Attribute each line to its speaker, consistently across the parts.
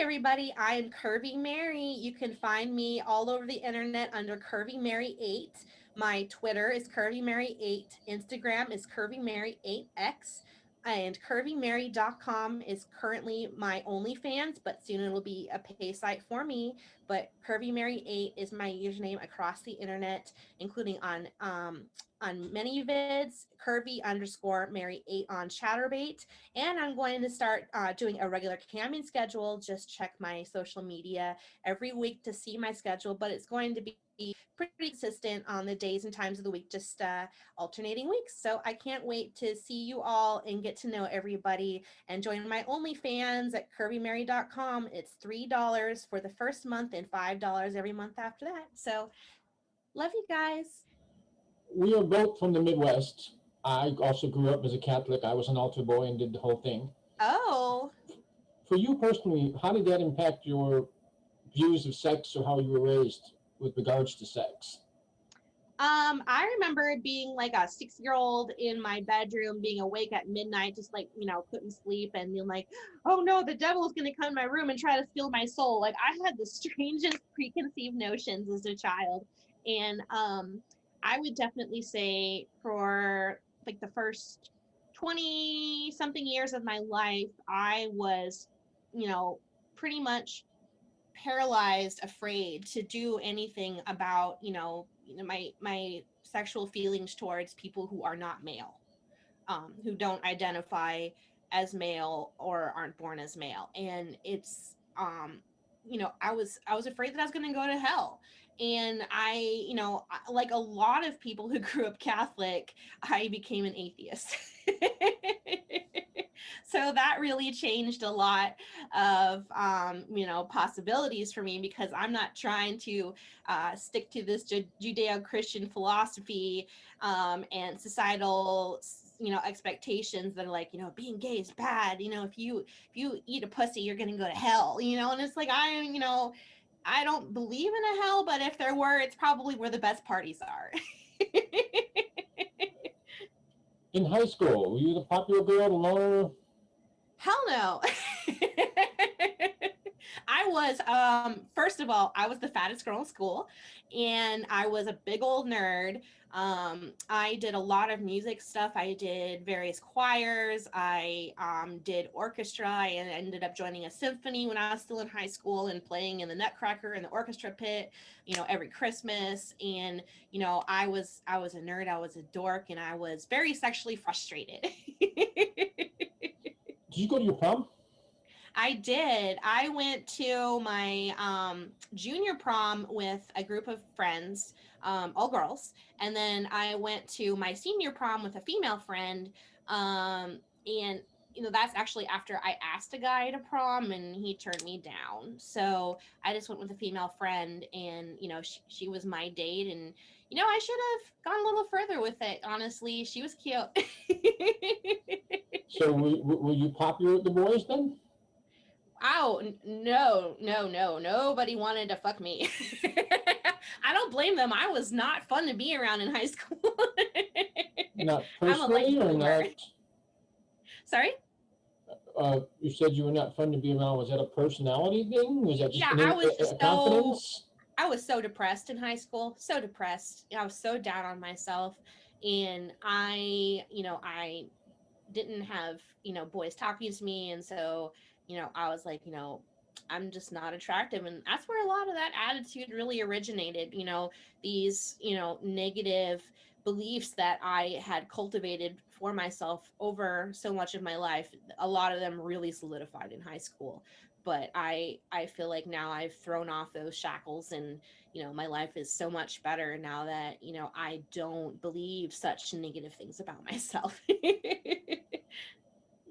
Speaker 1: everybody, I'm Curvy Mary. You can find me all over the internet under Curvy Mary 8. My Twitter is Curvy Mary 8. Instagram is Curvy Mary 8X. And curvymary.com is currently my OnlyFans, but soon it'll be a pay site for me. But Curvy Mary 8 is my username across the internet, including on many vids, Curvy underscore Mary 8 on Chatterbait. And I'm going to start doing a regular camming schedule. Just check my social media every week to see my schedule, but it's going to be pretty consistent on the days and times of the week, just alternating weeks. So I can't wait to see you all and get to know everybody and join my OnlyFans at curvymary.com. It's $3 for the first month and $5 every month after that. So love you guys.
Speaker 2: We are both from the Midwest. I also grew up as a Catholic. I was an altar boy and did the whole thing.
Speaker 1: Oh.
Speaker 2: For you personally, how did that impact your views of sex or how you were raised with regards to sex?
Speaker 1: I remember being like a 6 year old in my bedroom, being awake at midnight, just like, couldn't sleep and being like, oh no, the devil is going to come in my room and try to steal my soul. Like I had the strangest preconceived notions as a child. And I would definitely say for like the first 20 something years of my life, I was, pretty much paralyzed, afraid to do anything about my sexual feelings towards people who are not male, who don't identify as male or aren't born as male. And it's I was afraid that I was going to go to hell. And like a lot of people who grew up Catholic, I became an atheist. So that really changed a lot of possibilities for me, because I'm not trying to stick to this Judeo-Christian philosophy and societal expectations that are like, being gay is bad. If you eat a pussy, you're gonna go to hell. And it's like I don't believe in a hell, but if there were, it's probably where the best parties are.
Speaker 2: In high school, were you the popular girl, the loner?
Speaker 1: Hell no. I was, first of all, I was the fattest girl in school, and I was a big old nerd. I did a lot of music stuff. I did various choirs. I did orchestra. I ended up joining a symphony when I was still in high school and playing in the Nutcracker and the orchestra pit, every Christmas. And, I was a nerd. I was a dork, and I was very sexually frustrated.
Speaker 2: Did you go to your prom?
Speaker 1: I did. I went to my junior prom with a group of friends, all girls, and then I went to my senior prom with a female friend. And that's actually after I asked a guy to prom and he turned me down. So I just went with a female friend, and she was my date, and I should have gone a little further with it. Honestly, she was cute.
Speaker 2: So were you popular with the boys then?
Speaker 1: Oh, no, no, no. Nobody wanted to fuck me. I don't blame them. I was not fun to be around in high school.
Speaker 2: Not
Speaker 1: I'm a late
Speaker 2: personally or
Speaker 1: bloomer.
Speaker 2: not?
Speaker 1: Sorry?
Speaker 2: You said you were not fun to be around. Was that a personality thing? Was that just
Speaker 1: Yeah, I was
Speaker 2: a
Speaker 1: so
Speaker 2: confidence?
Speaker 1: I was so depressed in high school. So depressed. I was so down on myself, and I didn't have boys talking to me, and so I was like, I'm just not attractive. And that's where a lot of that attitude really originated. These negative beliefs that I had cultivated for myself over so much of my life, a lot of them really solidified in high school. But I feel like now I've thrown off those shackles, and my life is so much better now that I don't believe such negative things about myself.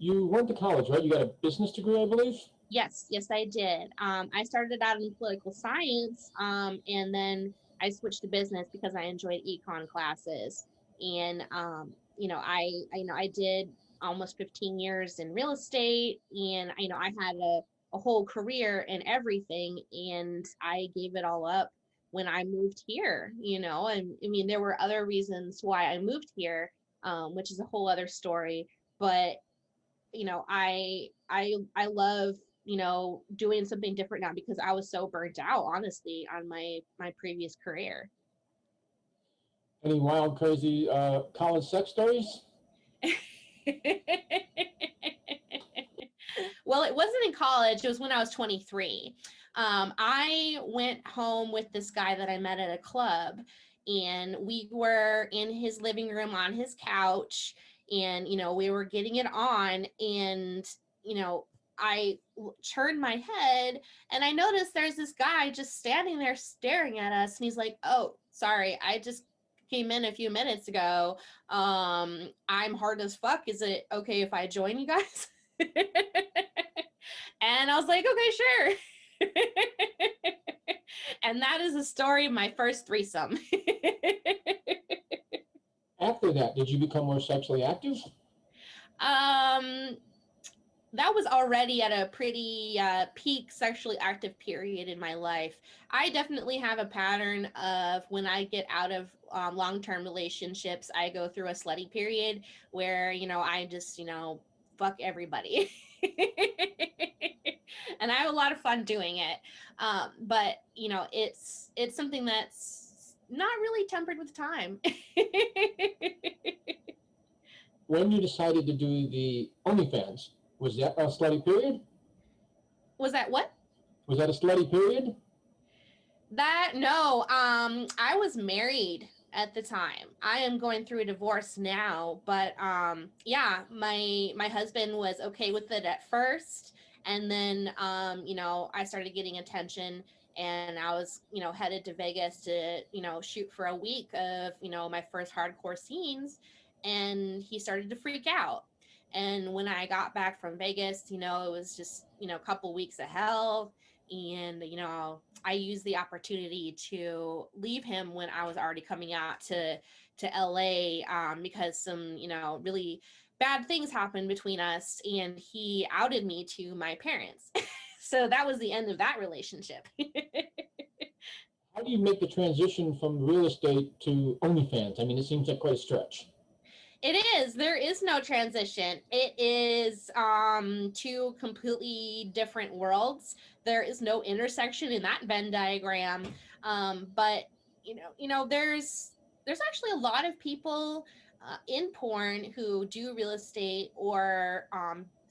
Speaker 2: You went to college, right? You got a business degree, I believe.
Speaker 1: Yes, I did. I started out in political science, and then I switched to business because I enjoyed econ classes. And I did almost 15 years in real estate, and I had a whole career in everything, and I gave it all up when I moved here. And I mean, there were other reasons why I moved here, which is a whole other story. But I love doing something different now because I was so burnt out, honestly, on my previous career.
Speaker 2: Any wild, crazy college sex stories?
Speaker 1: Well, it wasn't in college. It was when I was 23. I went home with this guy that I met at a club, and we were in his living room on his couch, and we were getting it on, and you know, I turned my head, and I noticed there's this guy just standing there staring at us, and he's like, "Oh, sorry, I just came in a few minutes ago. I'm hard as fuck. Is it okay if I join you guys?" And I was like, "Okay, sure." And that is the story of my first threesome.
Speaker 2: After that, did you become more sexually active?
Speaker 1: um, that was already at a pretty peak sexually active period in my life. I definitely have a pattern of when I get out of long-term relationships, I go through a slutty period where, I just, fuck everybody. And I have a lot of fun doing it. But, it's something that's not really tempered with time.
Speaker 2: When you decided to do the OnlyFans, was that a slutty period?
Speaker 1: Was that what?
Speaker 2: Was that a slutty period?
Speaker 1: That no, I was married at the time. I am going through a divorce now, but yeah, my husband was okay with it at first, and then I started getting attention, and I was, headed to Vegas to, shoot for a week of, my first hardcore scenes, and he started to freak out. And when I got back from Vegas, it was just, a couple weeks of hell, and I used the opportunity to leave him when I was already coming out to LA, because some really bad things happened between us, and he outed me to my parents. So that was the end of that relationship.
Speaker 2: How do you make the transition from real estate to OnlyFans? I mean, it seems like quite a stretch.
Speaker 1: It is. There is no transition. It is two completely different worlds. There is no intersection in that Venn diagram. But there's actually a lot of people in porn who do real estate or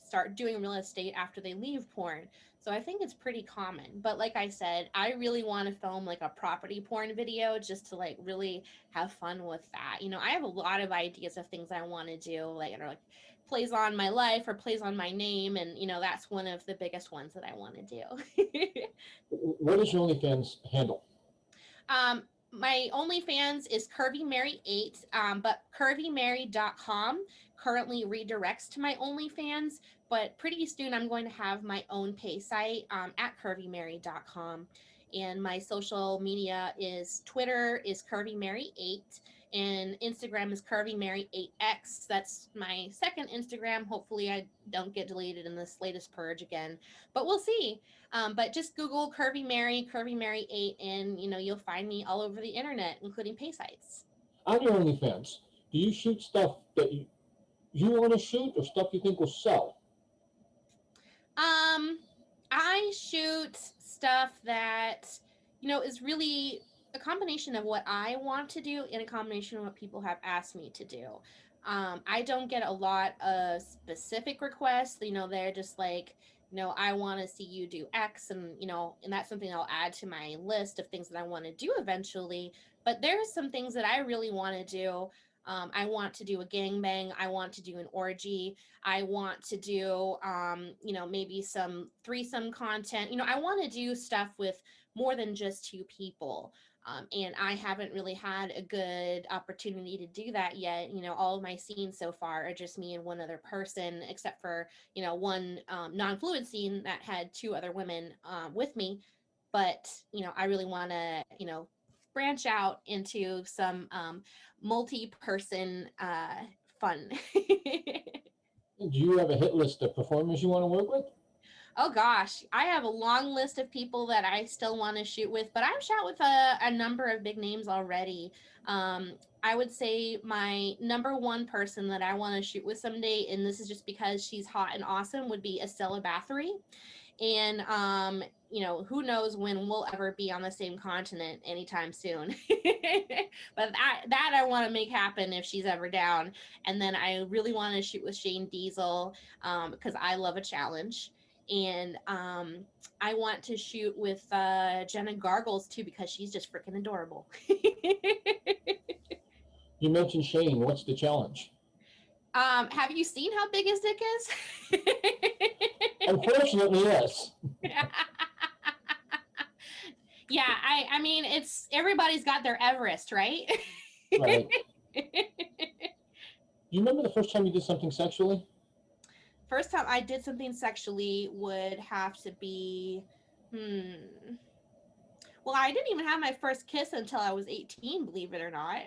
Speaker 1: start doing real estate after they leave porn. So I think it's pretty common. But like I said, I really want to film like a property porn video just to like really have fun with that. I have a lot of ideas of things I want to do, like plays on my life or plays on my name, and that's one of the biggest ones that I want to do.
Speaker 2: What is your OnlyFans handle?
Speaker 1: My OnlyFans is Curvy Mary 8, but curvymary.com currently redirects to my OnlyFans. But pretty soon I'm going to have my own pay site at curvymary.com. And my social media is Twitter is Curvy Mary 8, and Instagram is Curvy Mary 8X. That's my second Instagram. Hopefully I don't get deleted in this latest purge again, but we'll see. But just Google Curvy Mary 8, and you'll find me all over the internet, including pay sites.
Speaker 2: On your OnlyFans, do you shoot stuff that you want to shoot or stuff you think will sell?
Speaker 1: Um, I shoot stuff that is really a combination of what I want to do and a combination of what people have asked me to do. I don't get a lot of specific requests. They're just like, I want to see you do X, and and that's something I'll add to my list of things that I want to do eventually. But there's some things that I really want to do. I want to do a gangbang. I want to do an orgy. I want to do, maybe some threesome content. I want to do stuff with more than just two people. And I haven't really had a good opportunity to do that yet. All of my scenes so far are just me and one other person, except for, one non-fluid scene that had two other women with me. But, I really want to, branch out into some multi-person fun.
Speaker 2: Do you have a hit list of performers you want to work with?
Speaker 1: Oh gosh, I have a long list of people that I still want to shoot with, but I've shot with a number of big names already. I would say my number one person that I want to shoot with someday, and this is just because she's hot and awesome, would be Estella Bathory. And who knows when we'll ever be on the same continent anytime soon. But that I want to make happen if she's ever down. And then I really want to shoot with Shane Diesel, because I love a challenge. And I want to shoot with Jenna Gargles too, because she's just freaking adorable.
Speaker 2: You mentioned Shane. What's the challenge?
Speaker 1: Have you seen how big his dick is?
Speaker 2: Unfortunately, yes.
Speaker 1: Yeah, I mean, it's everybody's got their Everest, right?
Speaker 2: Right. You remember the first time you did something sexually?
Speaker 1: First time I did something sexually would have to be, hmm. Well, I didn't even have my first kiss until I was 18, believe it or not.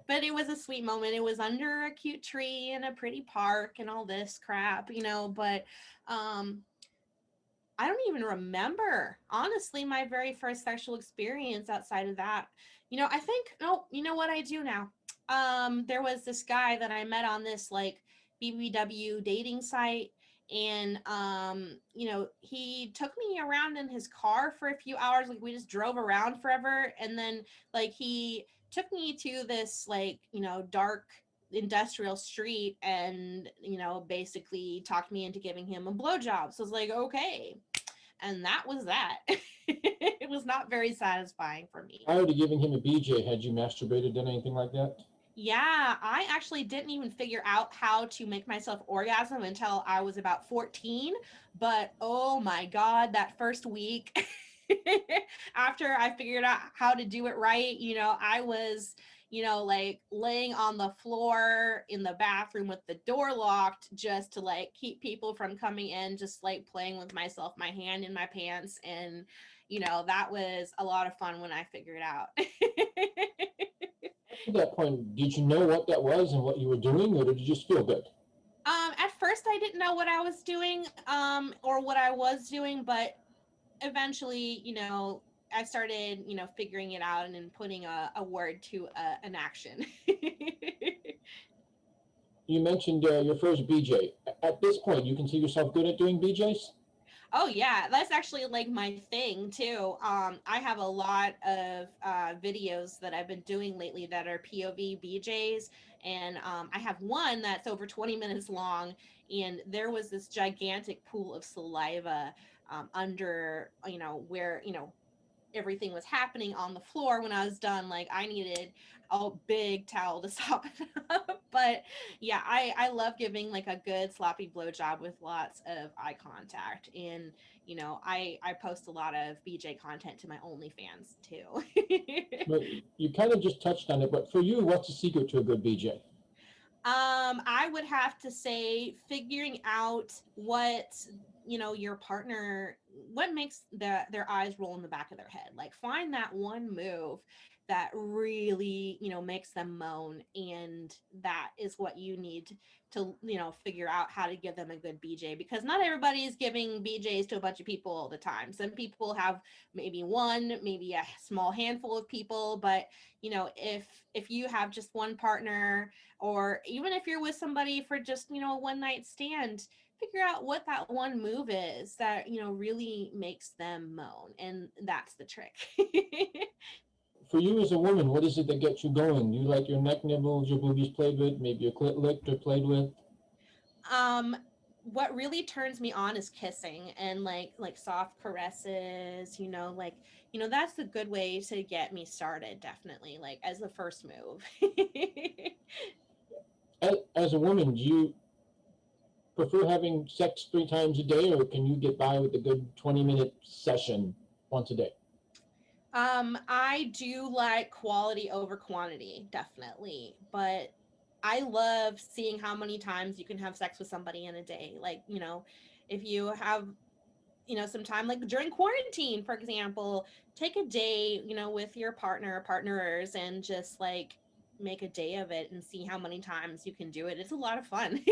Speaker 1: But it was a sweet moment. It was under a cute tree in a pretty park and all this crap, but um I don't even remember, honestly, my very first sexual experience outside of that. I think, no, you know what I do now? There was this guy that I met on this like BBW dating site, and he took me around in his car for a few hours. Like we just drove around forever, and then like he took me to this like dark industrial street, and basically talked me into giving him a blowjob. So I was like, okay, and that was that. It was not very satisfying for me.
Speaker 2: Prior to giving him a BJ, had you masturbated, done anything like that?
Speaker 1: Yeah, I actually didn't even figure out how to make myself orgasm until I was about 14. But oh my God, that first week, after I figured out how to do it right, I was, like laying on the floor in the bathroom with the door locked just to like keep people from coming in, just like playing with myself, my hand in my pants. And, that was a lot of fun when I figured it out.
Speaker 2: At that point, did you know what that was and what you were doing, or did you just feel good?
Speaker 1: At first I didn't know what I was doing, or what I was doing, but eventually, I started, figuring it out and then putting a word to an action.
Speaker 2: You mentioned your first BJ. At this point, you can see yourself good at doing BJs?
Speaker 1: Oh yeah, that's actually like my thing too. I have a lot of videos that I've been doing lately that are POV BJs, and I have one that's over 20 minutes long, and there was this gigantic pool of saliva under, where everything was happening on the floor when I was done. Like I needed a big towel to sop it up. But yeah, I love giving like a good sloppy blowjob with lots of eye contact. And I post a lot of BJ content to my OnlyFans too.
Speaker 2: But you kind of just touched on it, but for you, what's the secret to a good BJ?
Speaker 1: I would have to say figuring out what your partner, what makes their eyes roll in the back of their head. Like find that one move that really makes them moan, and that is what you need to figure out how to give them a good BJ, because not everybody is giving BJs to a bunch of people all the time. Some people have maybe one, maybe a small handful of people, but if you have just one partner, or even if you're with somebody for just a one night stand, figure out what that one move is that really makes them moan, and that's the trick.
Speaker 2: For you as a woman, what is it that gets you going? Do you like your neck nibbles, your boobies played with, maybe your clit licked or played with?
Speaker 1: um what really turns me on is kissing and like soft caresses, like that's a good way to get me started, definitely, like as the first move.
Speaker 2: As a woman, do you prefer having sex 3 times a day, or can you get by with a good 20-minute session once a day?
Speaker 1: I do like quality over quantity, definitely. But I love seeing how many times you can have sex with somebody in a day. Like, if you have, some time, like during quarantine, for example, take a day, with your partner or partners, and just like make a day of it and see how many times you can do it. It's a lot of fun.